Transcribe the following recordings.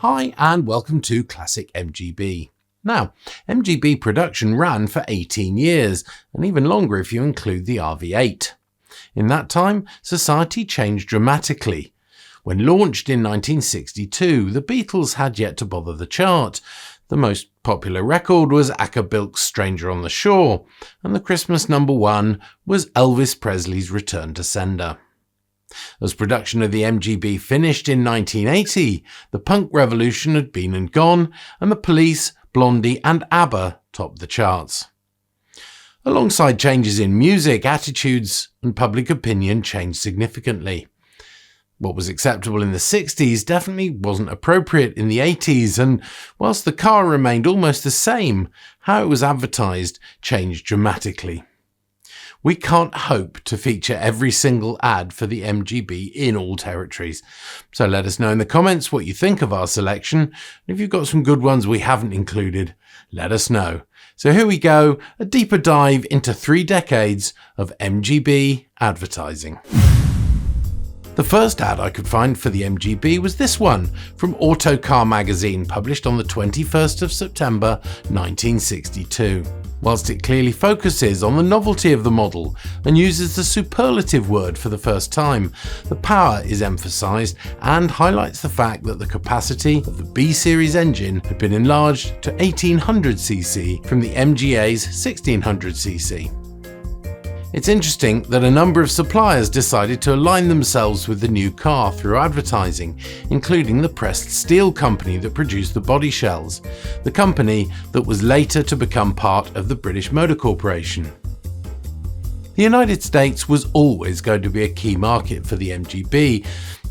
Hi and welcome to Classic MGB. Now, MGB production ran for 18 years, and even longer if you include the RV8. In that time, society changed dramatically. When launched in 1962, the Beatles had yet to bother the chart. The most popular record was Acker Bilk's Stranger on the Shore, and the Christmas #1 was Elvis Presley's Return to Sender. As production of the MGB finished in 1980, the punk revolution had been and gone, and the Police, Blondie and ABBA topped the charts. Alongside changes in music, attitudes and public opinion changed significantly. What was acceptable in the 60s definitely wasn't appropriate in the 80s, and whilst the car remained almost the same, how it was advertised changed dramatically. We can't hope to feature every single ad for the MGB in all territories, so let us know in the comments what you think of our selection, and if you've got some good ones we haven't included, let us know. So here we go, a deeper dive into 3 decades of MGB advertising. The first ad I could find for the MGB was this one from Autocar magazine, published on the 21st of September 1962. Whilst it clearly focuses on the novelty of the model and uses the superlative word for the first time, the power is emphasised and highlights the fact that the capacity of the B-Series engine had been enlarged to 1800cc from the MGA's 1600cc. It's interesting that a number of suppliers decided to align themselves with the new car through advertising, including the pressed steel company that produced the body shells, the company that was later to become part of the British Motor Corporation. The United States was always going to be a key market for the MGB,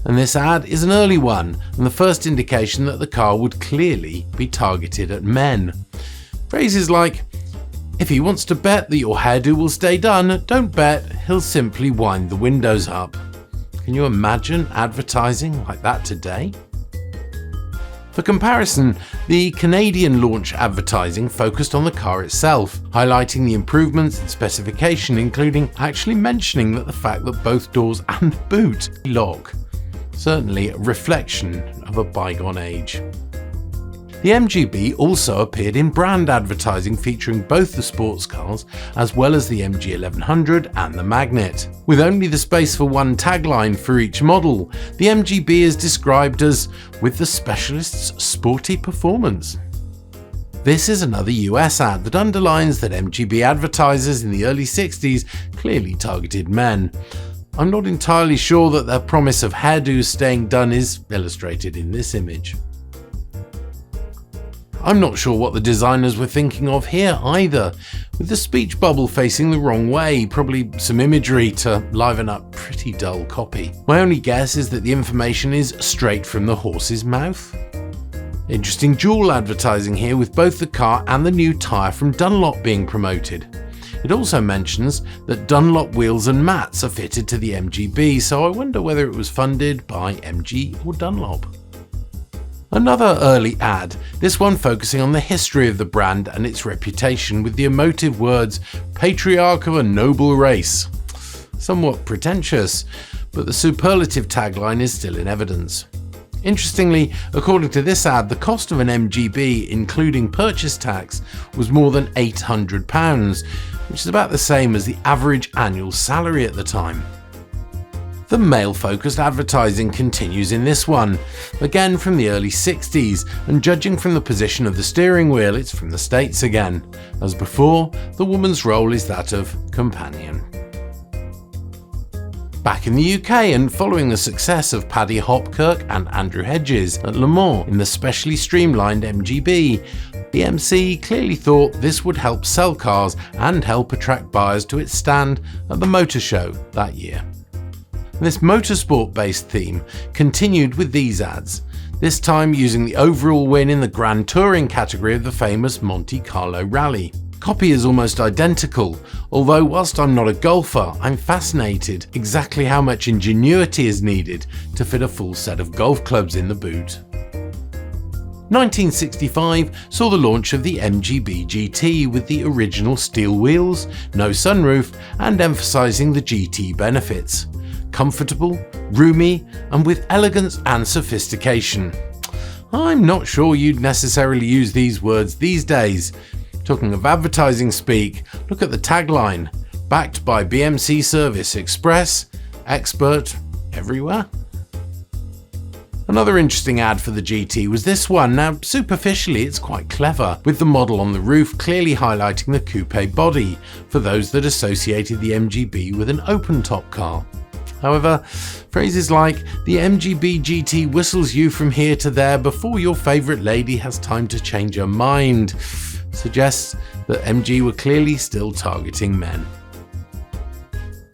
and this ad is an early one and the first indication that the car would clearly be targeted at men. Phrases like, "If he wants to bet that your hairdo will stay done, don't bet, he'll simply wind the windows up." Can you imagine advertising like that today? For comparison, the Canadian launch advertising focused on the car itself, highlighting the improvements in specification, including actually mentioning that the fact that both doors and boot lock. Certainly a reflection of a bygone age. The MGB also appeared in brand advertising featuring both the sports cars as well as the MG 1100 and the Magnet. With only the space for one tagline for each model, the MGB is described as "with the specialist's sporty performance." This is another US ad that underlines that MGB advertisers in the early 60s clearly targeted men. I'm not entirely sure that their promise of hairdos staying done is illustrated in this image. I'm not sure what the designers were thinking of here either, with the speech bubble facing the wrong way, probably some imagery to liven up pretty dull copy. My only guess is that the information is straight from the horse's mouth. Interesting dual advertising here, with both the car and the new tyre from Dunlop being promoted. It also mentions that Dunlop wheels and mats are fitted to the MGB, so I wonder whether it was funded by MG or Dunlop. Another early ad, this one focusing on the history of the brand and its reputation with the emotive words "patriarch of a noble race." Somewhat pretentious, but the superlative tagline is still in evidence. Interestingly, according to this ad, the cost of an MGB, including purchase tax, was more than £800, which is about the same as the average annual salary at the time. The male-focused advertising continues in this one, again from the early 60s, and judging from the position of the steering wheel, it's from the States again. As before, the woman's role is that of companion. Back in the UK, and following the success of Paddy Hopkirk and Andrew Hedges at Le Mans in the specially streamlined MGB, the MC clearly thought this would help sell cars and help attract buyers to its stand at the motor show that year. This motorsport-based theme continued with these ads, this time using the overall win in the Grand Touring category of the famous Monte Carlo Rally. Copy is almost identical, although whilst I'm not a golfer, I'm fascinated exactly how much ingenuity is needed to fit a full set of golf clubs in the boot. 1965 saw the launch of the MGB-GT with the original steel wheels, no sunroof, and emphasising the GT benefits. Comfortable, roomy, and with elegance and sophistication. I'm not sure you'd necessarily use these words these days. Talking of advertising speak, look at the tagline, backed by BMC Service Express, expert everywhere. Another interesting ad for the GT was this one. Now, superficially, it's quite clever, with the model on the roof clearly highlighting the coupe body for those that associated the MGB with an open-top car. However, phrases like the MGB-GT whistles you from here to there before your favourite lady has time to change her mind suggests that MG were clearly still targeting men.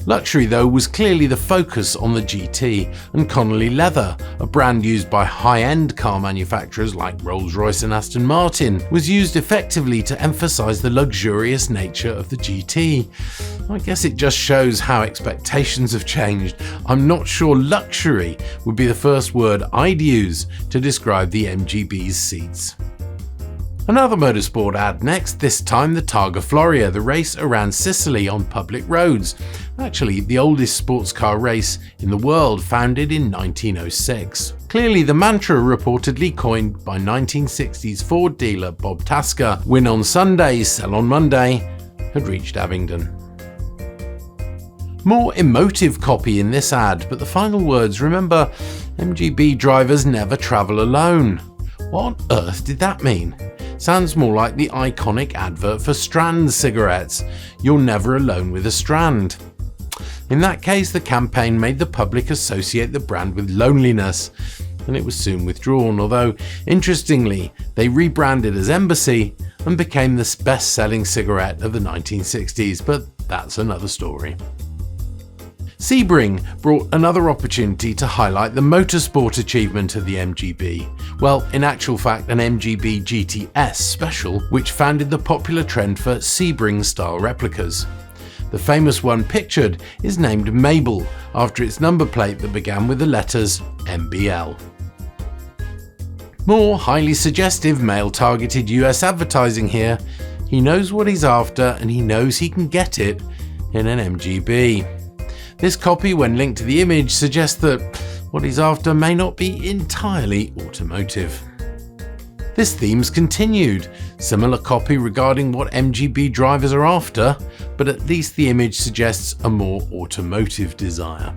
Luxury, though, was clearly the focus on the GT, and Connolly Leather, a brand used by high-end car manufacturers like Rolls-Royce and Aston Martin, was used effectively to emphasise the luxurious nature of the GT. I guess it just shows how expectations have changed. I'm not sure luxury would be the first word I'd use to describe the MGB's seats. Another motorsport ad next, this time the Targa Florio, the race around Sicily on public roads. Actually, the oldest sports car race in the world, founded in 1906. Clearly the mantra reportedly coined by 1960s Ford dealer Bob Tasker, win on Sunday, sell on Monday, had reached Abingdon. More emotive copy in this ad, but the final words, remember, MGB drivers never travel alone. What on earth did that mean? Sounds more like the iconic advert for Strand cigarettes, "You're never alone with a Strand." In that case, the campaign made the public associate the brand with loneliness, and it was soon withdrawn, although, interestingly, they rebranded as Embassy and became the best-selling cigarette of the 1960s, but that's another story. Sebring brought another opportunity to highlight the motorsport achievement of the MGB. Well, in actual fact, an MGB GTS special, which founded the popular trend for Sebring-style replicas. The famous one pictured is named Mabel, after its number plate that began with the letters MBL. More highly suggestive male-targeted US advertising here. He knows what he's after and he knows he can get it in an MGB. This copy, when linked to the image, suggests that what he's after may not be entirely automotive. This theme's continued. Similar copy regarding what MGB drivers are after, but at least the image suggests a more automotive desire.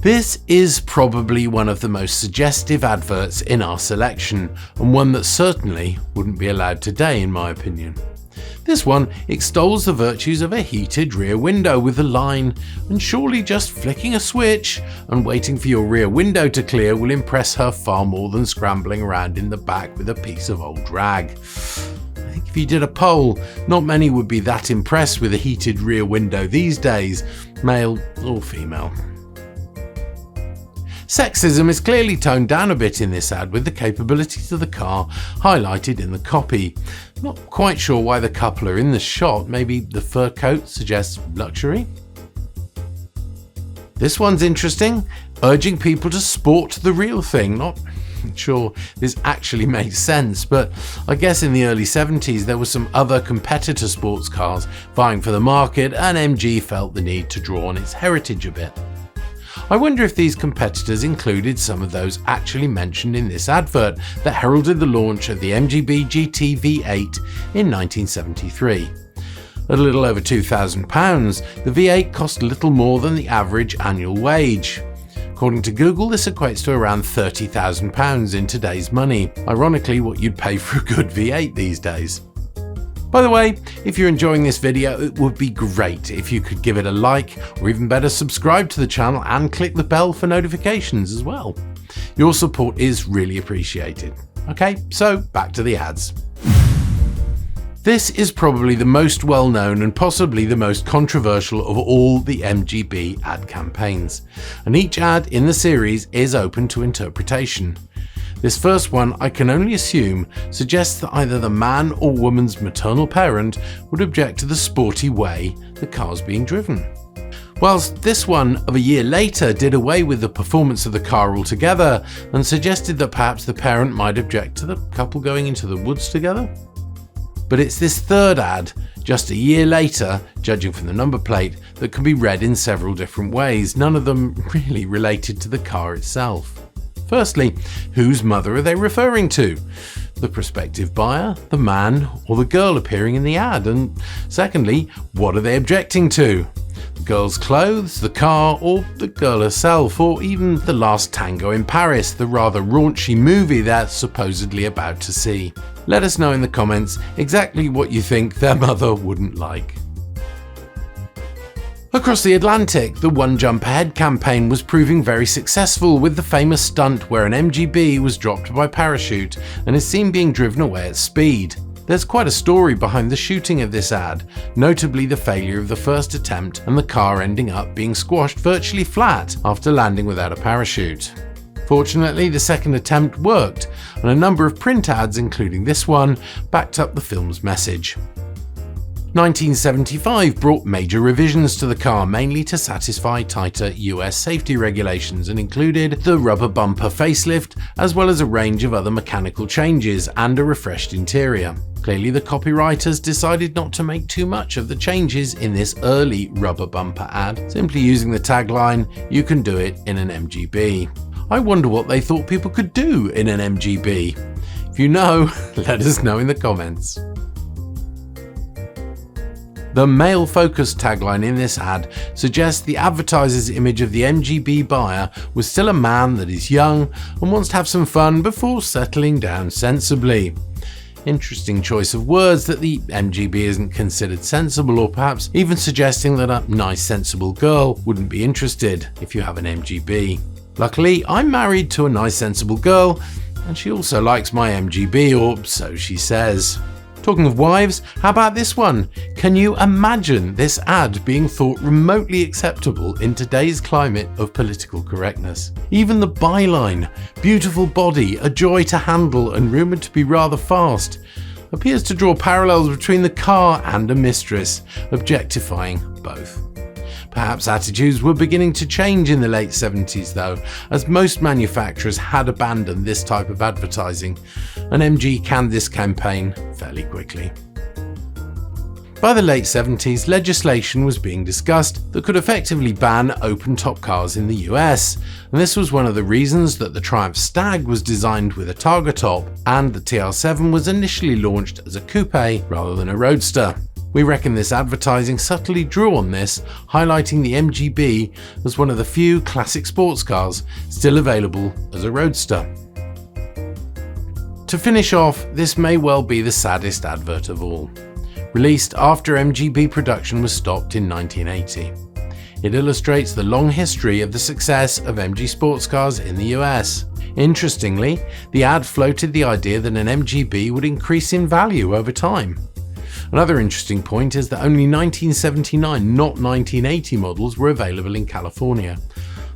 This is probably one of the most suggestive adverts in our selection, and one that certainly wouldn't be allowed today in my opinion. This one extols the virtues of a heated rear window with the line, and surely just flicking a switch and waiting for your rear window to clear will impress her far more than scrambling around in the back with a piece of old rag. I think if you did a poll, not many would be that impressed with a heated rear window these days, male or female. Sexism is clearly toned down a bit in this ad, with the capabilities of the car highlighted in the copy. Not quite sure why the couple are in the shot, maybe the fur coat suggests luxury? This one's interesting, urging people to sport the real thing. Not sure this actually makes sense, but I guess in the early 70s there were some other competitor sports cars vying for the market, and MG felt the need to draw on its heritage a bit. I wonder if these competitors included some of those actually mentioned in this advert that heralded the launch of the MGB-GT V8 in 1973. At a little over £2,000, the V8 cost little more than the average annual wage. According to Google, this equates to around £30,000 in today's money. Ironically, what you'd pay for a good V8 these days. By the way, if you're enjoying this video, it would be great if you could give it a like, or even better, subscribe to the channel and click the bell for notifications as well. Your support is really appreciated. Okay, so back to the ads. This is probably the most well-known and possibly the most controversial of all the MGB ad campaigns, and each ad in the series is open to interpretation. This first one, I can only assume, suggests that either the man or woman's maternal parent would object to the sporty way the car's being driven. Whilst this one of a year later did away with the performance of the car altogether and suggested that perhaps the parent might object to the couple going into the woods together. But it's this third ad, just a year later, judging from the number plate, that can be read in several different ways, none of them really related to the car itself. Firstly, whose mother are they referring to? The prospective buyer, the man, or the girl appearing in the ad? And secondly, what are they objecting to? The girl's clothes, the car, or the girl herself, or even The Last Tango in Paris, the rather raunchy movie they're supposedly about to see. Let us know in the comments exactly what you think their mother wouldn't like. Across the Atlantic, the One Jump Ahead campaign was proving very successful, with the famous stunt where an MGB was dropped by parachute and is seen being driven away at speed. There's quite a story behind the shooting of this ad, notably the failure of the first attempt and the car ending up being squashed virtually flat after landing without a parachute. Fortunately, the second attempt worked, and a number of print ads, including this one, backed up the film's message. 1975 brought major revisions to the car, mainly to satisfy tighter US safety regulations, and included the rubber bumper facelift, as well as a range of other mechanical changes and a refreshed interior. Clearly, the copywriters decided not to make too much of the changes in this early rubber bumper ad, simply using the tagline, "You can do it in an MGB." I wonder what they thought people could do in an MGB. If you know, let us know in the comments. The male-focused tagline in this ad suggests the advertiser's image of the MGB buyer was still a man that is young and wants to have some fun before settling down sensibly. Interesting choice of words that the MGB isn't considered sensible, or perhaps even suggesting that a nice sensible girl wouldn't be interested if you have an MGB. Luckily, I'm married to a nice sensible girl, and she also likes my MGB, or so she says. Talking of wives, how about this one? Can you imagine this ad being thought remotely acceptable in today's climate of political correctness? Even the byline, "Beautiful body, a joy to handle and rumoured to be rather fast," appears to draw parallels between the car and a mistress, objectifying both. Perhaps attitudes were beginning to change in the late 70s though, as most manufacturers had abandoned this type of advertising, and MG canned this campaign fairly quickly. By the late 70s, legislation was being discussed that could effectively ban open-top cars in the US, and this was one of the reasons that the Triumph Stag was designed with a Targa top, and the TR7 was initially launched as a coupe rather than a roadster. We reckon this advertising subtly drew on this, highlighting the MGB as one of the few classic sports cars still available as a roadster. To finish off, this may well be the saddest advert of all. Released after MGB production was stopped in 1980. It illustrates the long history of the success of MG sports cars in the US. Interestingly, the ad floated the idea that an MGB would increase in value over time. Another interesting point is that only 1979, not 1980 models were available in California.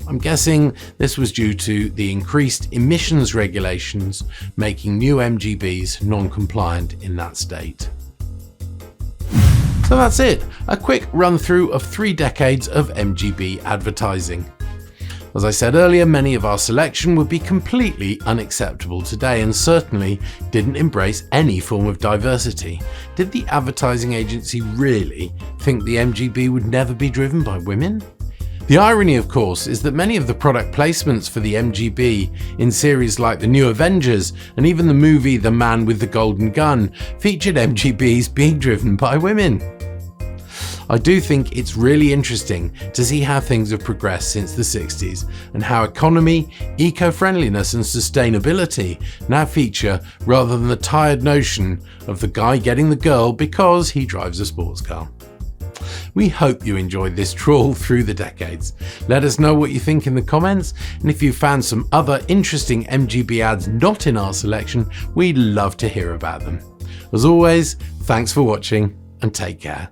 I'm guessing this was due to the increased emissions regulations making new MGBs non-compliant in that state. So that's it, a quick run through of 3 decades of MGB advertising. As I said earlier, many of our selection would be completely unacceptable today and certainly didn't embrace any form of diversity. Did the advertising agency really think the MGB would never be driven by women? The irony, of course, is that many of the product placements for the MGB in series like The New Avengers and even the movie The Man with the Golden Gun featured MGBs being driven by women. I do think it's really interesting to see how things have progressed since the 60s and how economy, eco-friendliness and sustainability now feature rather than the tired notion of the guy getting the girl because he drives a sports car. We hope you enjoyed this trawl through the decades. Let us know what you think in the comments, and if you found some other interesting MGB ads not in our selection, we'd love to hear about them. As always, thanks for watching and take care.